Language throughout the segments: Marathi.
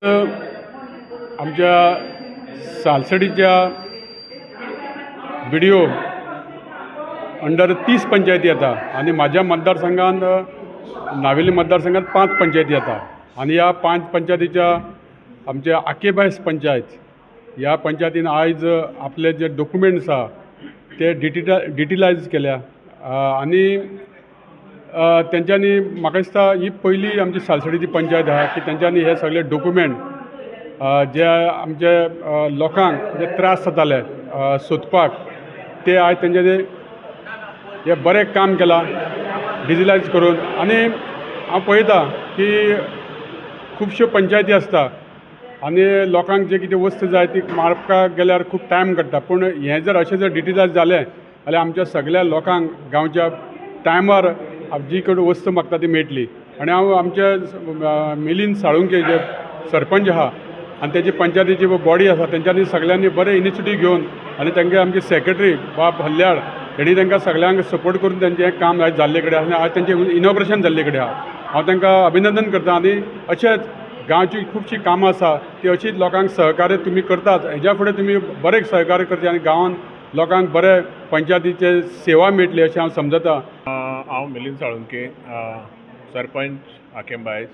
आमच्या सालसडीच्या बिडिओ अंडर 30 पंचायती येता आणि माझ्या मतदारसंघात नावेली मतदारसंघात 5 पंचायती येता आणि या 5 पंचायतीच्या आमच्या आकेबायस पंचायत या पंचायतीन आयज आपले जे डॉक्युमेंट्स आहा ते डिजिटलायज केल्या आणि तेंच्यांनी म्हाका दिसता ही पयली आमची सालसडीची पंचायत आहा की तेंच्यांनी हे सगळे डॉक्युमेंट जे आमचे लोकांक जे त्रास जाताले सोदपाक ते आयज तेंचे हे बरें काम केलां डिजिटलायज करून. आनी हांव पळयता की खुबश्यो पंचायती आसता आनी लोकांक जे कितें वस्त जाय ती मारपाक गेल्यार खूब टायम काडटा, पूण हें जर अशें जर डिजिटलायज जालें जाल्यार आमच्या सगळ्या लोकांक गांवच्या टायमार जी कडेन वस्त मागता ती मेळटली. आनी हांव आमच्या मिलिंद साळुंके जे सरपंच आहा आनी तेजी पंचायतीची बॉडी आसा तेंच्यांनी सगळ्यांनी बरें इनिशिएटीव घेवन आनी तांचे आमचे सेक्रेटरी बाब हल्ल्याळ हेणी तांकां सगळ्यांक सपोर्ट करून तेंचें काम आयज जाल्ले कडेन आसा आनी आज तेंचें इनॉग्रेशन जाल्ले कडेन आहा. हांव तांकां अभिनंदन करता आनी अशेंच गांवची खुबशीं कामां आसा ती अशीच लोकांक सहकार्य तुमी करतात, हेज्या फुडें तुमी बरें सहकार्य करचें आनी गांवांत लोकांक बरें पंचायतीचे सेवा मेळटली अशें हांव समजता. हांव मिलिंद साळुंके, सरपंच आकेंबायस.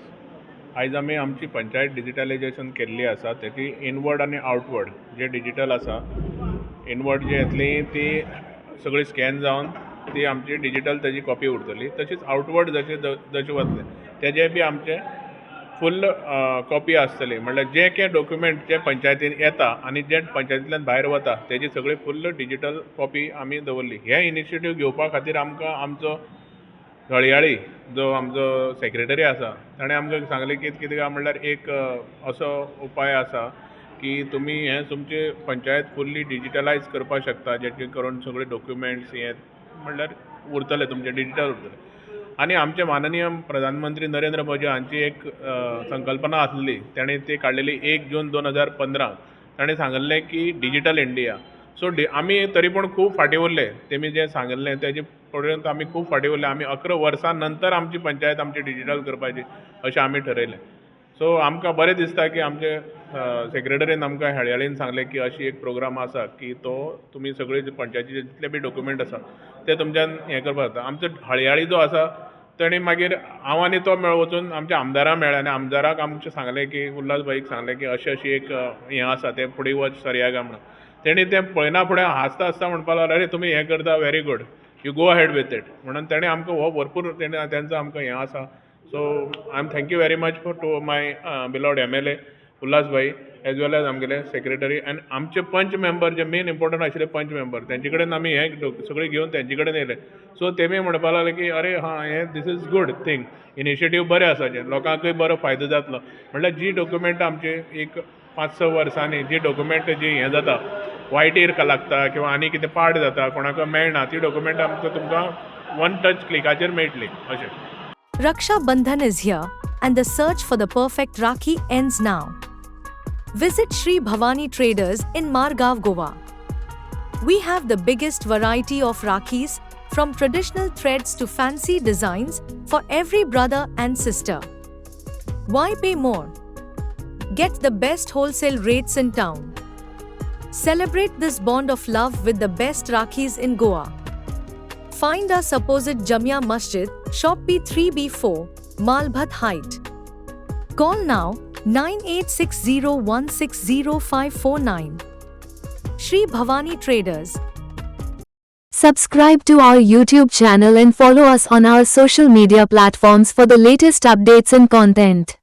आयज आमी आमची पंचायत डिजिटलायजेशन केल्ली आसा. तेची इनवर्ड आनी आउटवर्ड जे डिजिटल आसा, इनवर्ड जी येतली ती सगळी स्कॅन जावन ती आमची डिजिटल तेजी कॉपी उरतली. तशीच आउटवर्ड जशें वतले तेजे बी आमचे फुल्ल कॉपी आसतली. म्हणल्यार जे काय डॉक्युमेंट जे पंचायतीन येता आनी जे पंचायतींतल्यान भायर वता तेजी सगळी फुल्ल डिजिटल कॉपी आमी दवरली. हे इनिशिएटीव घेवपा खातीर आमकां आमचो हळयाळी जो आमचो सेक्रेटरी आसा ताणें आमकां सांगलें की कितें काय म्हणल्यार एक असो उपाय आसा की तुमी हें तुमची पंचायत फुल्ली डिजिटलायज करपाक शकता, जेणे करून सगळे डॉक्युमेंट्स हे म्हणल्यार उरतले तुमचे डिजिटल उरतले. आनी आमचे माननीय प्रधानमंत्री नरेंद्र मोदी हांची एक संकल्पना आसली, ताणें ती काडलेली 1 जून 2015. ताणें सांगलें की डिजिटल इंडिया. सो आमी तरी पूण खूब फाटीं उरले. तेमी जें सांगलें तेजे पर्यंत आमी खूब फाटीं उरले. आमी 11 वर्सां नंतर आमची पंचायत आमची डिजिटल करपाची अशें आमी ठरयलें. सो आमकां बरें दिसता की आमचे सेक्रेटरीन आमकां हळयाळीन सांगलें की अशी एक प्रोग्राम आसा की तो तुमी सगळे पंचायतीचे जितले बी डॉक्युमेंट आसा ते तुमच्यान हें करपाक जाता. आमचो हळयाळी जो आसा ताणें मागीर हांव आनी तो वचून आमच्या आमदाराक मेळ्ळे आनी आमदाराक आमचें सांगलें की उल्हास भाईक सांगलें की अशी एक हें आसा तें फुडें वच सर्यागा म्हणून. तेणी तें पळयना फुडें हांसता हांसता म्हणपाक लागलो, अरे तुमी हें करता very good, you go ahead with it. म्हणून तेणें आमकां हो भरपूर तेंचो आमकां हें आसा. So I am thank you very much for to my beloved MLA Ulhas भाई एज वेल एज आमगेले सेक्रेटरी आनी आमचे पंच मेंबर जे मेन इम्पॉर्टंट आशिल्ले पंच मेंबर तेंचे कडेन आमी हें सगळी घेवन तेंचे कडेन येयले. सो तेमी म्हणपाक लागले की अरे हां हें this is good thing, initiative बरें आसा, जें लोकांकूय बरो फायदो जातलो. म्हणल्यार जी डॉक्युमेंटां आमची एक 5-6 वर्सांनी जी डॉक्युमेंट जी हें जाता वायटीर लागता किंवा आनी कितें पाड जाता कोणाक मेळना ती डॉक्युमेंट आमकां तुमकां 1 टच क्लिकाचेर मेळटली अशें. Raksha Bandhan is here, and the search for the perfect Rakhi ends now. Visit Sri Bhavani Traders in Margaon, Goa. We have the biggest variety of Rakhis, from traditional threads to fancy designs, for every brother and sister. Why pay more? Get the best wholesale rates in town. Celebrate this bond of love with the best Rakhis in Goa. Find us opposite Jamia Masjid, Shop P3B4, Malbhat Height. Call now 9860160549. Sri Bhavani Traders. Subscribe to our YouTube channel and follow us on our social media platforms for the latest updates and content.